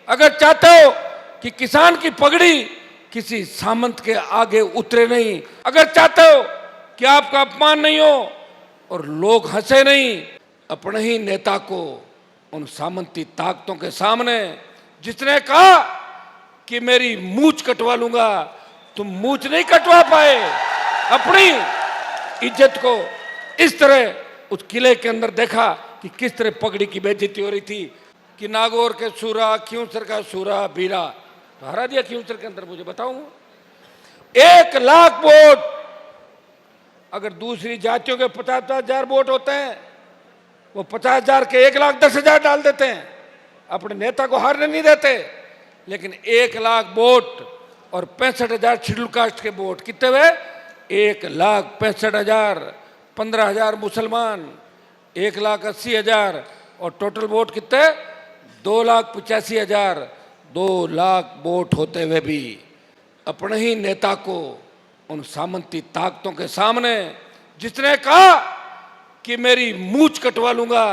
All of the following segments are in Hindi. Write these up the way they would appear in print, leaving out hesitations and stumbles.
अगर चाहते हो कि किसान की पगड़ी किसी सामंत के आगे उतरे नहीं, अगर चाहते हो कि आपका अपमान नहीं हो और लोग हंसे नहीं, अपने ही नेता को उन सामंती ताकतों के सामने जिसने कहा कि मेरी मूंछ कटवा लूंगा, तुम मूंछ नहीं कटवा पाए। अपनी इज्जत को इस तरह उस किले के अंदर देखा कि किस तरह पगड़ी की बेइज्जती हो रही थी कि नागौर के सूरा, खियूसर का सूरा बीरा तो हरा दिया खियूसर के अंदर। मुझे बताऊं 1 लाख वोट, अगर दूसरी जातियों के 50,000 वोट होते हैं, वो 50,000 के 1,10,000 डाल देते हैं, अपने नेता को हारने नहीं देते। लेकिन 1 लाख वोट और 65,000 शेड्यूल कास्ट के वोट कितने हुए? 1,65,000, 15,000 मुसलमान, 1,80,000 और टोटल वोट कितने? 2,85,000। 2 लाख वोट होते हुए भी अपने ही नेता को उन सामंती ताकतों के सामने जिसने कहा कि मेरी मूंछ कटवा लूंगा,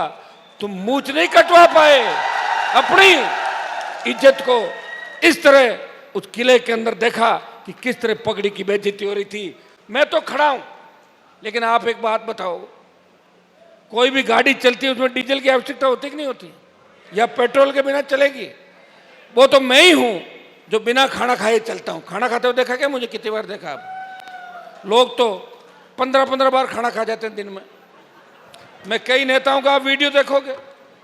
तुम मूंछ नहीं कटवा पाए। अपनी इज्जत को इस तरह उस किले के अंदर देखा कि किस तरह पगड़ी की बेइज्जती हो रही थी। मैं तो खड़ा हूं, लेकिन आप एक बात बताओ, कोई भी गाड़ी चलती है उसमें डीजल की आवश्यकता होती कि नहीं होती, या पेट्रोल के बिना चलेगी? वो तो मैं ही हूं जो बिना खाना खाए चलता हूं। खाना खाते हुए देखा क्या? मुझे कितनी बार देखा आप लोग तो 15-15 बार खाना खा जाते हैं दिन में। मैं कई नेताओं का आप वीडियो देखोगे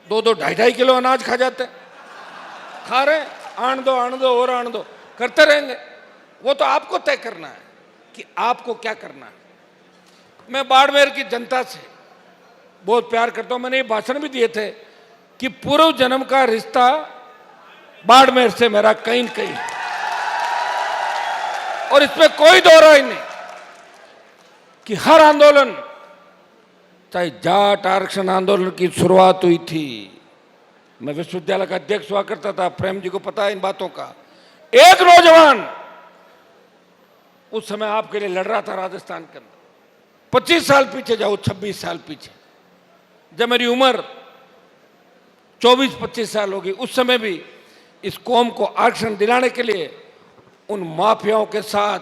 2-2, 2.5 किलो अनाज खा जाते हैं। खा रहे आन दो और आन दो करते रहेंगे। वो तो आपको तय करना है कि आपको क्या करना है। मैं बाड़मेर की जनता से बहुत प्यार करता हूं। मैंने ये भाषण भी दिए थे कि पूर्व जन्म का रिश्ता बाड़मेर से मेरा कहीं न कहीं, और इसमें कोई दो राय नहीं कि हर आंदोलन, चाहे जाट आरक्षण आंदोलन की शुरुआत हुई थी, मैं विश्वविद्यालय का अध्यक्ष हुआ करता था, प्रेम जी को पता है इन बातों का। एक नौजवान उस समय आपके लिए लड़ रहा था राजस्थान के अंदर। 25 साल पीछे जाओ, 26 साल पीछे, जब मेरी उम्र 24-25 साल होगी, उस समय भी इस कौम को आरक्षण दिलाने के लिए उन माफियाओं के साथ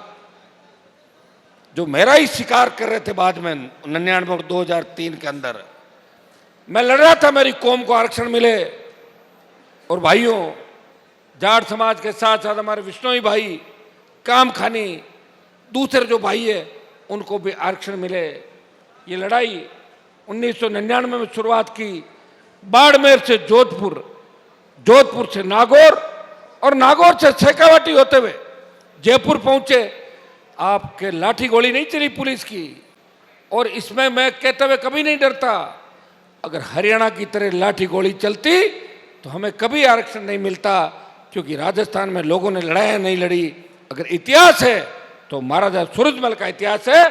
जो मेरा ही शिकार कर रहे थे, बाद में 99 और 2003 के अंदर मैं लड़ रहा था मेरी कौम को आरक्षण मिले। और भाइयों, जाट समाज के साथ साथ हमारे विष्णोई भाई, कामखानी, दूसरे जो भाई है उनको भी आरक्षण मिले। ये लड़ाई 1999 में शुरुआत की, बाड़मेर से जोधपुर, जोधपुर से नागौर और नागौर से शेखावाटी होते हुए जयपुर पहुंचे। आपके लाठी गोली नहीं चली पुलिस की, और इसमें मैं कहते हुए कभी नहीं डरता। अगर हरियाणा की तरह लाठी गोली चलती तो हमें कभी आरक्षण नहीं मिलता, क्योंकि राजस्थान में लोगों ने लड़ाई नहीं लड़ी। अगर इतिहास है तो महाराजा सूरजमल का इतिहास है,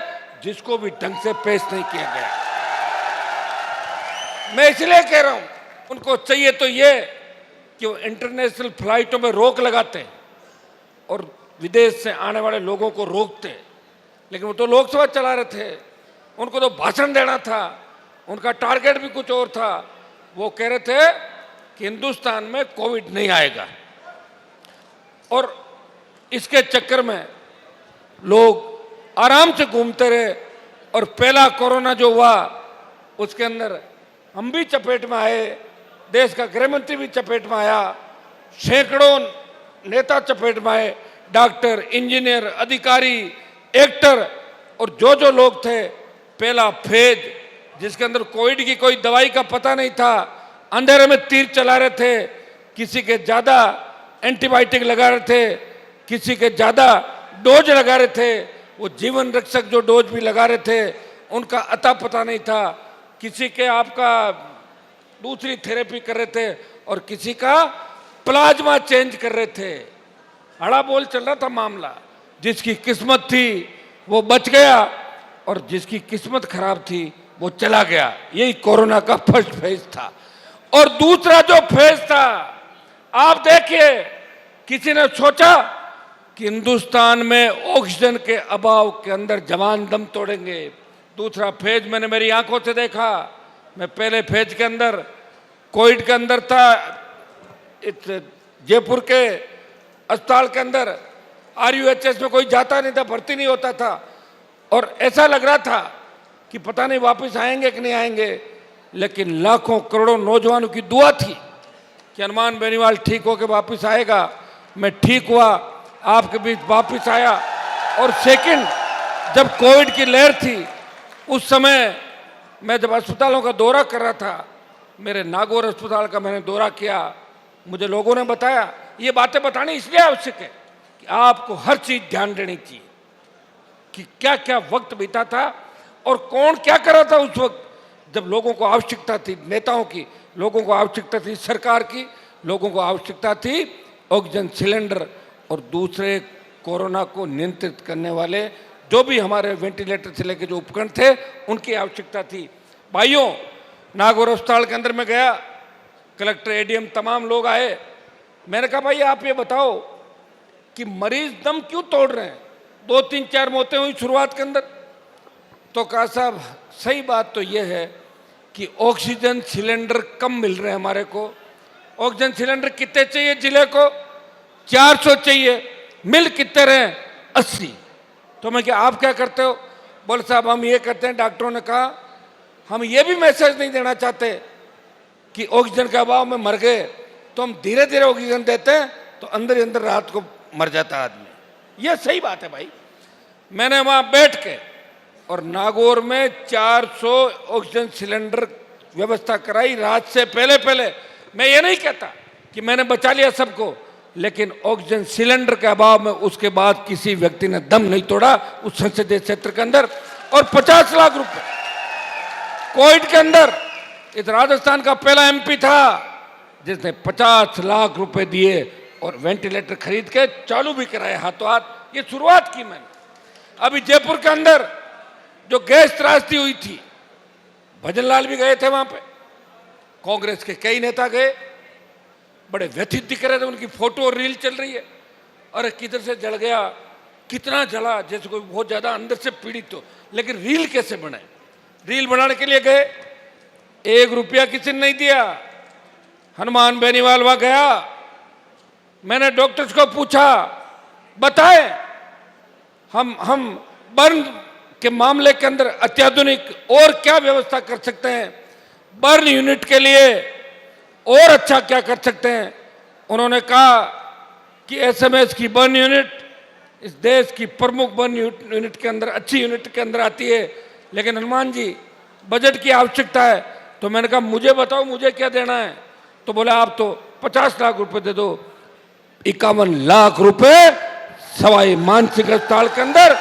जिसको भी ढंग से पेश नहीं किया गया। मैं इसलिए कह रहा हूं, उनको चाहिए तो ये कि वो इंटरनेशनल फ्लाइटों में रोक लगाते और विदेश से आने वाले लोगों को रोकते, लेकिन वो तो लोकसभा चला रहे थे, उनको तो भाषण देना था, उनका टारगेट भी कुछ और था। वो कह रहे थे कि हिंदुस्तान में कोविड नहीं आएगा, और इसके चक्कर में लोग आराम से घूमते रहे। और पहला कोरोना जो हुआ उसके अंदर हम भी चपेट में आए, देश का गृह मंत्री भी चपेट में आया, सैकड़ों नेता चपेट में आए, डॉक्टर, इंजीनियर, अधिकारी, एक्टर, और जो लोग थे। पहला फेज जिसके अंदर कोविड की कोई दवाई का पता नहीं था, अंधेरे में तीर चला रहे थे, किसी के ज्यादा एंटीबायोटिक लगा रहे थे, किसी के ज्यादा डोज लगा रहे थे, वो जीवन रक्षक जो डोज भी लगा रहे थे उनका अता पता नहीं था, किसी के आपका दूसरी थेरेपी कर रहे थे, और किसी का प्लाज्मा चेंज कर रहे थे। हड़ा बोल चल रहा था मामला। जिसकी किस्मत थी वो बच गया, और जिसकी किस्मत खराब थी वो चला गया। यही कोरोना का फर्स्ट फेज था। और दूसरा जो फेज था, आप देखिए, किसी ने सोचा कि हिंदुस्तान में ऑक्सीजन के अभाव के अंदर जवान दम तोड़ेंगे। दूसरा फेज मैंने मेरी आंखों से देखा। मैं पहले फेज के अंदर कोविड के अंदर था, इस जयपुर के अस्पताल के अंदर RUHS में कोई जाता नहीं था, भर्ती नहीं होता था, और ऐसा लग रहा था कि पता नहीं वापस आएंगे कि नहीं आएंगे। लेकिन लाखों करोड़ों नौजवानों की दुआ थी कि हनुमान बेनीवाल ठीक होकर वापस आएगा। मैं ठीक हुआ, आपके बीच वापस आया। और सेकंड, जब कोविड की लहर थी उस समय मैं जब अस्पतालों का दौरा कर रहा था, मेरे नागौर अस्पताल का मैंने दौरा किया, मुझे लोगों ने बताया, ये बातें बतानी इसलिए आवश्यक है कि आपको हर चीज ध्यान देनी चाहिए कि क्या क्या वक्त बीता था और कौन क्या कर रहा था उस वक्त जब लोगों को आवश्यकता थी नेताओं की, लोगों को आवश्यकता थी सरकार की, लोगों को आवश्यकता थी ऑक्सीजन सिलेंडर और दूसरे कोरोना को नियंत्रित करने वाले जो भी हमारे वेंटिलेटर से लेकर जो उपकरण थे उनकी आवश्यकता थी। भाइयों, नागौर अस्पताल के अंदर मैं गया, कलेक्टर ADM तमाम लोग आए। मैंने कहा भाई आप ये बताओ कि मरीज दम क्यों तोड़ रहे हैं, 2-3-4 मौतें हुई शुरुआत के अंदर। तो कहा साहब सही बात तो ये है कि ऑक्सीजन सिलेंडर कम मिल रहे हैं हमारे को। ऑक्सीजन सिलेंडर कितने चाहिए जिले को? 400 चाहिए, मिल कितने रहे? 80। तो मैं क्या आप क्या करते हो? बोले साहब हम ये करते हैं, डॉक्टरों ने कहा हम ये भी मैसेज नहीं देना चाहते कि ऑक्सीजन के अभाव में मर गए, तो हम धीरे धीरे ऑक्सीजन देते हैं तो अंदर ही अंदर रात को मर जाता आदमी। ये सही बात है भाई। मैंने वहां बैठ के और नागौर में 400 ऑक्सीजन सिलेंडर व्यवस्था कराई रात से पहले। मैं ये नहीं कहता कि मैंने बचा लिया सबको, लेकिन ऑक्सीजन सिलेंडर के अभाव में उसके बाद किसी व्यक्ति ने दम नहीं तोड़ा उस संसदीय क्षेत्र के अंदर। और 50 लाख रुपए कोविड के अंदर इस राजस्थान का पहला MP था जिसने 50 लाख रुपए दिए और वेंटिलेटर खरीद के चालू भी कराए हाथों हाथ। ये शुरुआत की मैंने। अभी जयपुर के अंदर जो गैस त्रासदी हुई थी, भजनलाल भी गए थे वहां पे, कांग्रेस के कई नेता गए, बड़े व्यथित दिख रहे थे, उनकी फोटो और रील चल रही है। अरे किधर से जल गया, कितना जला, जैसे कोई बहुत ज्यादा अंदर से पीड़ित हो। लेकिन रील कैसे बने? रील बनाने के लिए गए, 1 रुपया किसी ने नहीं दिया। हनुमान बेनीवाल वहां गया, मैंने डॉक्टर्स को पूछा बताए हम बर्न के मामले के अंदर अत्याधुनिक और क्या व्यवस्था कर सकते हैं, बर्न यूनिट के लिए और अच्छा क्या कर सकते हैं। उन्होंने कहा कि SMS की बर्न यूनिट इस देश की प्रमुख बर्न यूनिट के अंदर, अच्छी यूनिट के अंदर आती है, लेकिन हनुमान जी बजट की आवश्यकता है। तो मैंने कहा मुझे बताओ मुझे क्या देना है? तो बोला आप तो 50 लाख रुपए दे दो। 51 लाख रुपए सवाई मानसिक अस्पताल के अंदर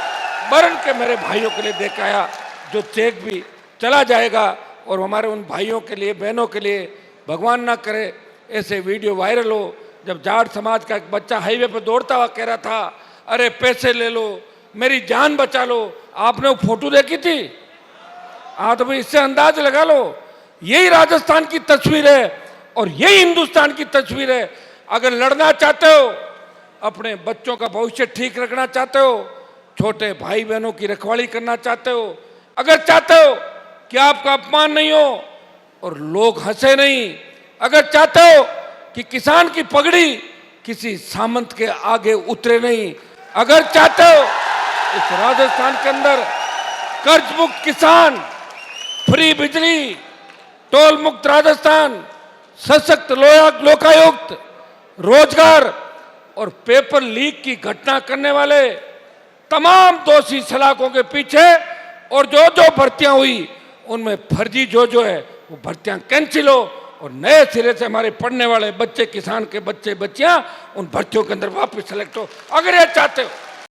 बर्न के मेरे भाइयों के लिए दे के आया, जो चेक भी चला जाएगा। और हमारे उन भाइयों के लिए, बहनों के लिए, भगवान ना करे ऐसे वीडियो वायरल हो, जब जाट समाज का एक बच्चा हाईवे पर दौड़ता हुआ कह रहा था अरे पैसे ले लो, मेरी जान बचा लो। आपने वो फोटो देखी थी? तो भाई इससे अंदाज लगा लो, यही राजस्थान की तस्वीर है और यही हिंदुस्तान की तस्वीर है। अगर लड़ना चाहते हो, अपने बच्चों का भविष्य ठीक रखना चाहते हो, छोटे भाई बहनों की रखवाली करना चाहते हो, अगर चाहते हो कि आपका अपमान नहीं हो और लोग हंसे नहीं, अगर चाहते हो कि किसान की पगड़ी किसी सामंत के आगे उतरे नहीं, अगर चाहते हो इस राजस्थान के अंदर कर्ज मुक्त किसान, फ्री बिजली, टोल मुक्त राजस्थान, सशक्त लोकायुक्त, रोजगार और पेपर लीक की घटना करने वाले तमाम दोषी सलाखों के पीछे और जो जो भर्तियां हुई उनमें फर्जी जो है वो भर्तियां कैंसिल हो और नए सिरे से हमारे पढ़ने वाले बच्चे, किसान के बच्चे बच्चियां उन भर्तियों के अंदर वापस सेलेक्ट हो। अगर ये चाहते हो